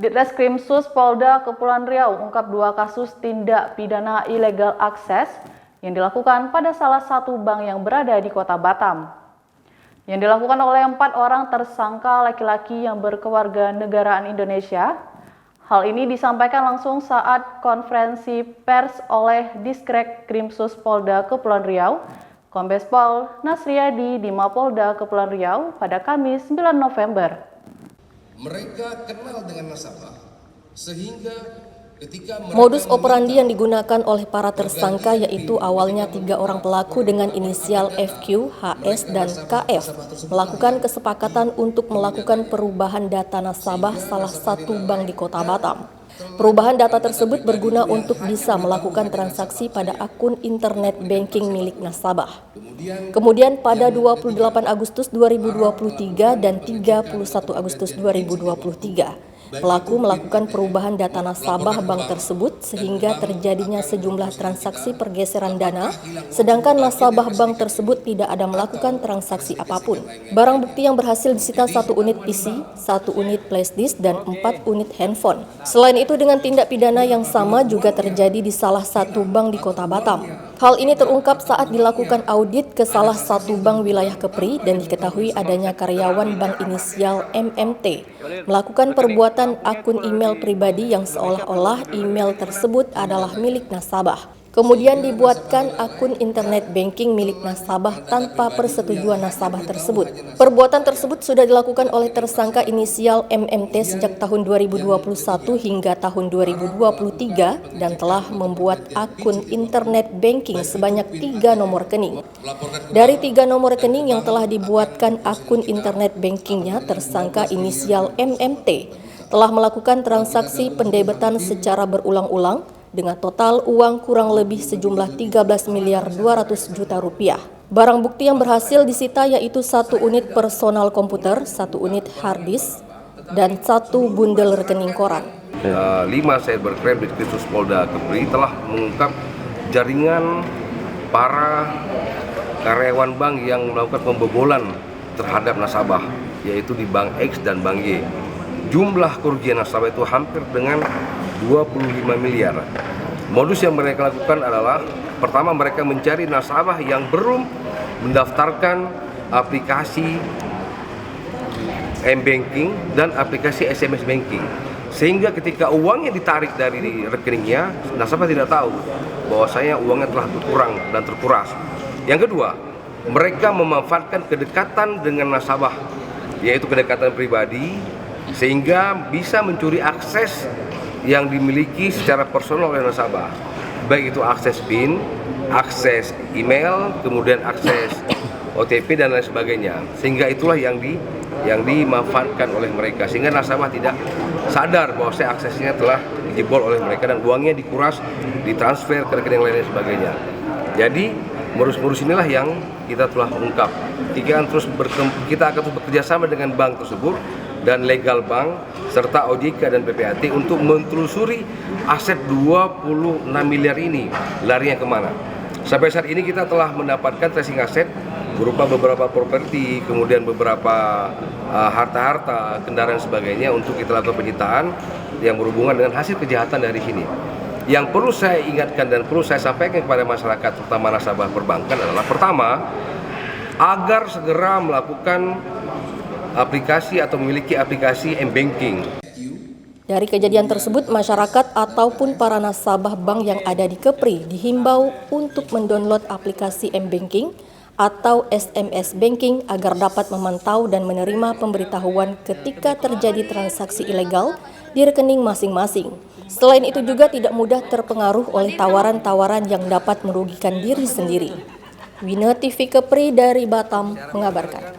Ditreskrimsus Polda Kepulauan Riau ungkap 2 kasus tindak pidana ilegal akses yang dilakukan pada salah satu bank yang berada di Kota Batam. Yang dilakukan oleh 4 orang tersangka laki-laki yang berkewarganegaraan Indonesia. Hal ini disampaikan langsung saat konferensi pers oleh Ditreskrimsus Polda Kepulauan Riau, Kombes Pol Nasriyadi di Mapolda Kepulauan Riau pada Kamis 9 November. Mereka kenal dengan nasabah sehingga ketika modus operandi yang digunakan oleh para tersangka yaitu awalnya 3 orang pelaku dengan inisial FQ, HS, dan KF melakukan kesepakatan untuk melakukan perubahan data nasabah salah satu bank di Kota Batam. Perubahan data tersebut berguna untuk bisa melakukan transaksi pada akun internet banking milik nasabah. Kemudian pada 28 Agustus 2023 dan 31 Agustus 2023, pelaku melakukan perubahan data nasabah bank tersebut sehingga terjadinya sejumlah transaksi pergeseran dana, sedangkan nasabah bank tersebut tidak ada melakukan transaksi apapun. Barang bukti yang berhasil disita 1 unit PC, 1 unit flashdisk, dan 4 unit handphone. Selain itu, dengan tindak pidana yang sama juga terjadi di salah satu bank di Kota Batam. Hal ini terungkap saat dilakukan audit ke salah satu bank wilayah Kepri dan diketahui adanya karyawan bank inisial MMT melakukan perbuatan akun email pribadi yang seolah-olah email tersebut adalah milik nasabah. Kemudian dibuatkan akun internet banking milik nasabah tanpa persetujuan nasabah tersebut. Perbuatan tersebut sudah dilakukan oleh tersangka inisial MMT sejak tahun 2021 hingga tahun 2023 dan telah membuat akun internet banking sebanyak 3 nomor rekening. Dari 3 nomor rekening yang telah dibuatkan akun internet bankingnya, tersangka inisial MMT telah melakukan transaksi pendebetan secara berulang-ulang dengan total uang kurang lebih sejumlah 13 miliar 200 juta rupiah. Barang bukti yang berhasil disita yaitu 1 unit personal komputer, 1 unit hard disk, dan 1 bundel rekening koran. 5 cybercrime Ditreskrimsus Polda Kepri telah mengungkap jaringan para karyawan bank yang melakukan pembobolan terhadap nasabah, yaitu di Bank X dan Bank Y. Jumlah kerugian nasabah itu hampir dengan 25 miliar. Modus yang mereka lakukan adalah, pertama, mereka mencari nasabah yang belum mendaftarkan aplikasi M-Banking dan aplikasi SMS Banking. Sehingga ketika uangnya ditarik dari rekeningnya, nasabah tidak tahu bahwasanya uangnya telah berkurang dan terkuras. Yang kedua, mereka memanfaatkan kedekatan dengan nasabah, yaitu kedekatan pribadi, sehingga bisa mencuri akses yang dimiliki secara personal oleh nasabah, baik itu akses PIN, akses email, kemudian akses OTP dan lain sebagainya. Sehingga itulah yang dimanfaatkan oleh mereka, sehingga nasabah tidak sadar bahwa aksesnya telah dijebol oleh mereka dan uangnya dikuras, ditransfer ke rekening lain dan sebagainya. Jadi modus-modus inilah yang kita telah ungkap. Kita akan terus bekerja sama dengan bank tersebut dan legal bank serta OJK dan PPAT untuk menelusuri aset 26 miliar ini larinya kemana. Sampai saat ini kita telah mendapatkan tracing aset berupa beberapa properti, kemudian beberapa harta-harta, kendaraan dan sebagainya untuk kita lakukan penyitaan yang berhubungan dengan hasil kejahatan dari sini. Yang perlu saya ingatkan dan perlu saya sampaikan kepada masyarakat, terutama nasabah perbankan, adalah pertama, agar segera melakukan aplikasi atau memiliki aplikasi M-Banking. Dari kejadian tersebut, masyarakat ataupun para nasabah bank yang ada di Kepri dihimbau untuk mendownload aplikasi M-Banking atau SMS Banking agar dapat memantau dan menerima pemberitahuan ketika terjadi transaksi ilegal di rekening masing-masing. Selain itu juga tidak mudah terpengaruh oleh tawaran-tawaran yang dapat merugikan diri sendiri. Wina TV Kepri dari Batam mengabarkan.